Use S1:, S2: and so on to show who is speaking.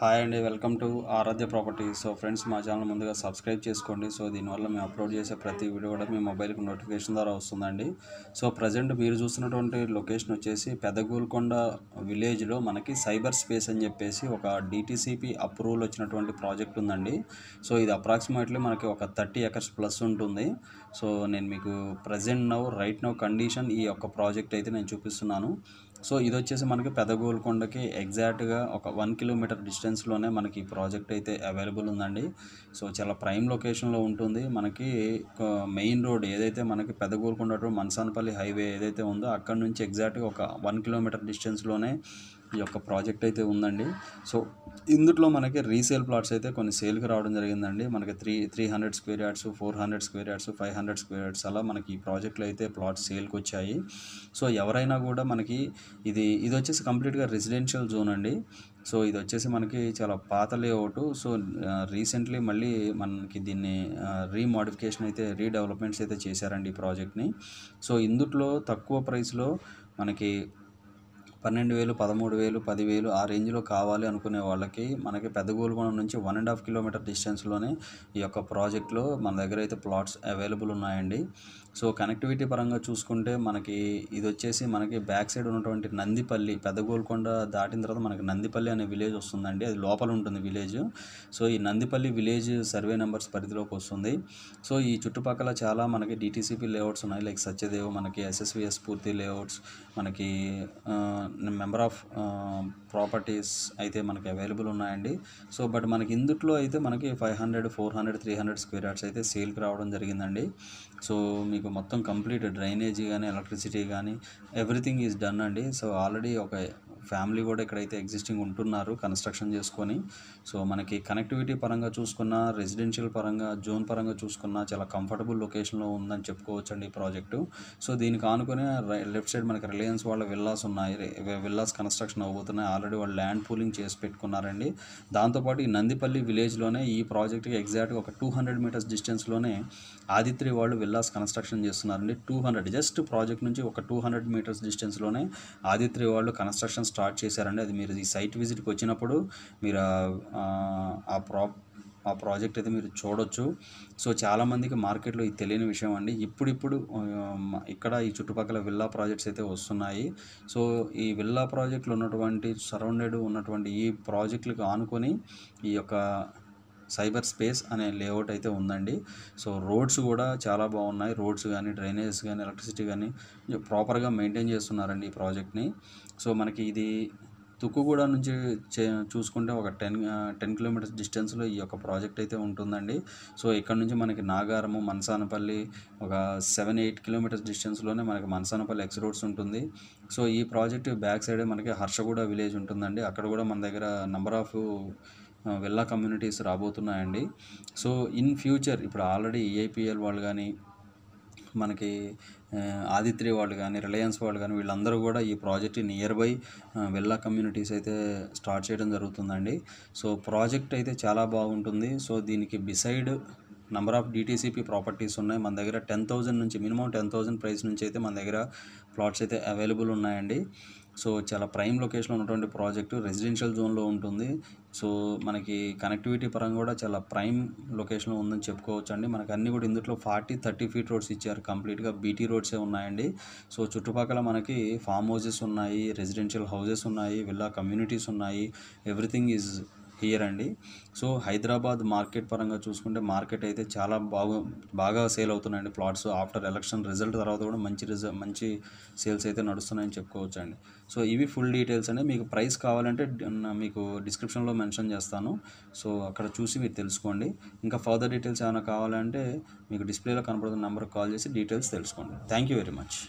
S1: Hi అండి, welcome to Aaradhya properties. So friends, మా channel ముందుగా సబ్స్క్రైబ్ చేసుకోండి. సో దీనివల్ల మేము అప్లోడ్ చేసే ప్రతి వీడియో కూడా మీ మొబైల్కి నోటిఫికేషన్ ద్వారా వస్తుందండి. సో ప్రజెంట్ మీరు చూస్తున్నటువంటి లొకేషన్ వచ్చేసి పెదగోల్కొండ విలేజ్లో మనకి సైబర్ స్పేస్ అని చెప్పేసి ఒక డిటీసీపీ అప్రూవల్ వచ్చినటువంటి ప్రాజెక్ట్ ఉందండి. సో ఇది అప్రాక్సిమేట్లీ మనకి ఒక 30 ఎకర్స్ ప్లస్ ఉంటుంది. సో నేను మీకు ప్రజెంట్ రైట్ నౌ కండిషన్ ఈ యొక్క ప్రాజెక్ట్ అయితే నేను చూపిస్తున్నాను. సో ఇది వచ్చేసి మనకి పెదగోల్కొండకి ఎగ్జాక్ట్గా ఒక 1 కిలోమీటర్ డిస్టెన్స్లోనే మనకి ఈ ప్రాజెక్ట్ అయితే అవైలబుల్ ఉందండి. సో చాలా ప్రైమ్ లొకేషన్లో ఉంటుంది. మనకి మెయిన్ రోడ్ ఏదైతే మనకి పెదగోల్కొండ టు మనసానపల్లి హైవే ఏదైతే ఉందో అక్కడ నుంచి ఎగ్జాక్ట్గా ఒక 1 కిలోమీటర్ డిస్టెన్స్లోనే ఈ యొక్క ప్రాజెక్ట్ అయితే ఉందండి. సో ఇందులో మనకి రీసేల్ ప్లాట్స్ అయితే కొన్ని సేల్కి రావడం జరిగిందండి. మనకి 300 square yards, 400 square yards, 500 square yards అలా మనకి ఈ ప్రాజెక్ట్లో అయితే ప్లాట్స్ సేల్కి వచ్చాయి. సో ఎవరైనా కూడా మనకి ఇది వచ్చేసి కంప్లీట్గా రెసిడెన్షియల్ జోన్ అండి. సో ఇది వచ్చేసి మనకి చాలా పాత లేఅవుట్. సో రీసెంట్లీ మళ్ళీ మనకి దీన్ని రీమోడిఫికేషన్ అయితే రీడెవలప్మెంట్స్ అయితే చేశారండి ఈ ప్రాజెక్ట్ని. సో ఇందులో తక్కువ ప్రైస్లో మనకి 12,000, 13,000, 10,000 ఆ రేంజ్లో కావాలి అనుకునే వాళ్ళకి మనకి పెదగోల్కొండ నుంచి 1.5 కిలోమీటర్ డిస్టెన్స్లోనే ఈ యొక్క ప్రాజెక్ట్లో మన దగ్గర అయితే ప్లాట్స్ అవైలబుల్ ఉన్నాయండి. సో కనెక్టివిటీ పరంగా చూసుకుంటే మనకి ఇది వచ్చేసి మనకి బ్యాక్ సైడ్ ఉన్నటువంటి నందిపల్లి, పెదగోల్కొండ దాటిన తర్వాత మనకి నందిపల్లి అనే విలేజ్ వస్తుందండి. అది లోపల ఉంటుంది విలేజ్. సో ఈ నందిపల్లి విలేజ్ సర్వే నెంబర్స్ పరిధిలోకి వస్తుంది. సో ఈ చుట్టుపక్కల చాలా మనకి డిటీసీపీ లేఅవుట్స్ ఉన్నాయి. లైక్ సత్యదేవ్, మనకి ఎస్ఎస్విఎస్ పూర్తి లేఅవుట్స్, మనకి మెంబర్ ఆఫ్ ప్రాపర్టీస్ అయితే మనకి అవైలబుల్ ఉన్నాయండి. సో బట్ మనకి ఇందులో అయితే మనకి 500, 400, 300 స్క్వేర్ యార్డ్స్ అయితే సేల్కి రావడం జరిగిందండి. సో మీకు మొత్తం కంప్లీట్ డ్రైనేజీ కానీ, ఎలక్ట్రిసిటీ కానీ ఎవ్రీథింగ్ ఈజ్ డన్ అండి. సో ఆల్రెడీ ఒక ఫ్యామిలీ కూడా ఇక్కడైతే ఎగ్జిస్టింగ్ ఉంటున్నారు కన్స్ట్రక్షన్ చేసుకొని. సో మనకి కనెక్టివిటీ పరంగా చూసుకున్న, రెసిడెన్షియల్ పరంగా, జోన్ పరంగా చూసుకున్న చాలా కంఫర్టబుల్ లొకేషన్లో ఉందని చెప్పుకోవచ్చండి ఈ ప్రాజెక్టు. సో దీనికి ఆనుకునే లెఫ్ట్ సైడ్ మనకి రిలయన్స్ వాళ్ళ విల్లాస్ ఉన్నాయి. విల్లాస్ కన్స్ట్రక్షన్ అవబోతున్నాయి. ఆల్రెడీ వాళ్ళు ల్యాండ్ పూలింగ్ చేసి పెట్టుకున్నారండి. దాంతోపాటు ఈ నందిపల్లి విలేజ్లోనే ఈ ప్రాజెక్ట్కి ఎగ్జాక్ట్గా ఒక 200 మీటర్స్ డిస్టెన్స్లోనే ఆదిత్రి వాళ్ళు విల్లాస్ కన్స్ట్రక్షన్ చేస్తున్నారండి. 200 జస్ట్ ప్రాజెక్ట్ నుంచి ఒక 200 మీటర్స్ డిస్టెన్స్లోనే ఆదిత్రి వాళ్ళు కన్స్ట్రక్షన్ స్టార్ట్ చేశారండి. అది మీరు ఈ సైట్ విజిట్కి వచ్చినప్పుడు మీరు ఆ ప్రాజెక్ట్ అయితే మీరు చూడొచ్చు. సో చాలామందికి మార్కెట్లో ఇది తెలియని విషయం అండి. ఇప్పుడు ఇక్కడ ఈ చుట్టుపక్కల విల్లా ప్రాజెక్ట్స్ అయితే వస్తున్నాయి. సో ఈ విల్లా ప్రాజెక్టులు ఉన్నటువంటి సరౌండెడ్ ఉన్నటువంటి ఈ ప్రాజెక్టులకు ఆనుకొని ఈ యొక్క సైబర్ స్పేస్ అనే లేఅవుట్ అయితే ఉందండి. సో రోడ్స్ కూడా చాలా బాగున్నాయి. రోడ్స్ కానీ, డ్రైనేజెస్ కానీ, ఎలక్ట్రిసిటీ కానీ ప్రాపర్గా మెయింటైన్ చేస్తున్నారండి ఈ ప్రాజెక్ట్ని. సో మనకి ఇది తుక్కుగూడ నుంచి చూసుకుంటే ఒక 10 కిలోమీటర్స్ డిస్టెన్స్లో ఈ యొక్క ప్రాజెక్ట్ అయితే ఉంటుందండి. సో ఇక్కడ నుంచి మనకి నాగారము, మనసానపల్లి ఒక 7-8 కిలోమీటర్స్ డిస్టెన్స్లోనే మనకి మనసానపల్లి ఎక్స్ రోడ్స్ ఉంటుంది. సో ఈ ప్రాజెక్ట్ బ్యాక్ సైడే మనకి హర్షగూడ విలేజ్ ఉంటుందండి. అక్కడ కూడా మన దగ్గర నంబర్ ఆఫ్ విల్లా కమ్యూనిటీస్ రాబోతున్నాయండి. సో ఇన్ ఫ్యూచర్ ఇప్పుడు ఆల్రెడీ ఈఐపిఎల్ వాళ్ళు కానీ, మనకి ఆదిత్రి వాళ్ళు కానీ, రిలయన్స్ వాళ్ళు కానీ వీళ్ళందరూ కూడా ఈ project near by villa communities అయితే స్టార్ట్ చేయడం జరుగుతుందండి. సో ప్రాజెక్ట్ అయితే చాలా బాగుంటుంది. సో దీనికి beside number of DTCP properties ఉన్నాయి మన దగ్గర. 10,000 నుంచి మినిమం 10,000 ప్రైస్ నుంచి అయితే మన దగ్గర ప్లాట్స్ అయితే అవైలబుల్ ఉన్నాయండి. సో చాలా ప్రైమ్ లొకేషన్లో ఉన్నటువంటి ప్రాజెక్టు రెసిడెన్షియల్ జోన్లో ఉంటుంది. సో మనకి కనెక్టివిటీ పరంగా కూడా చాలా ప్రైమ్ లొకేషన్లో ఉందని చెప్పుకోవచ్చు అండి. మనకి అన్నీ కూడా ఇందులో 40-30 ఫీట్ రోడ్స్ ఇచ్చారు. కంప్లీట్గా బీటీ రోడ్సే ఉన్నాయండి. సో చుట్టుపక్కల మనకి ఫామ్ హౌసెస్ ఉన్నాయి, రెసిడెన్షియల్ హౌసెస్ ఉన్నాయి, విల్లా కమ్యూనిటీస్ ఉన్నాయి. ఎవ్రీథింగ్ ఈజ్ హియర్ అండి. సో హైదరాబాద్ మార్కెట్ పరంగా చూసుకుంటే మార్కెట్ అయితే చాలా బాగా సేల్ అవుతున్నాయండి ప్లాట్స్. ఆఫ్టర్ ఎలక్షన్ రిజల్ట్ తర్వాత కూడా మంచి సేల్స్ అయితే నడుస్తున్నాయని చెప్పుకోవచ్చు అండి. సో ఇవి ఫుల్ డీటెయిల్స్ అండి. మీకు ప్రైస్ కావాలంటే మీకు డిస్క్రిప్షన్లో మెన్షన్ చేస్తాను. సో అక్కడ చూసి మీరు తెలుసుకోండి. ఇంకా ఫర్దర్ డీటెయిల్స్ ఏమైనా కావాలంటే మీకు డిస్ప్లేలో కనపడుతున్న నెంబర్కి కాల్ చేసి డీటెయిల్స్ తెలుసుకోండి. Thank you very much.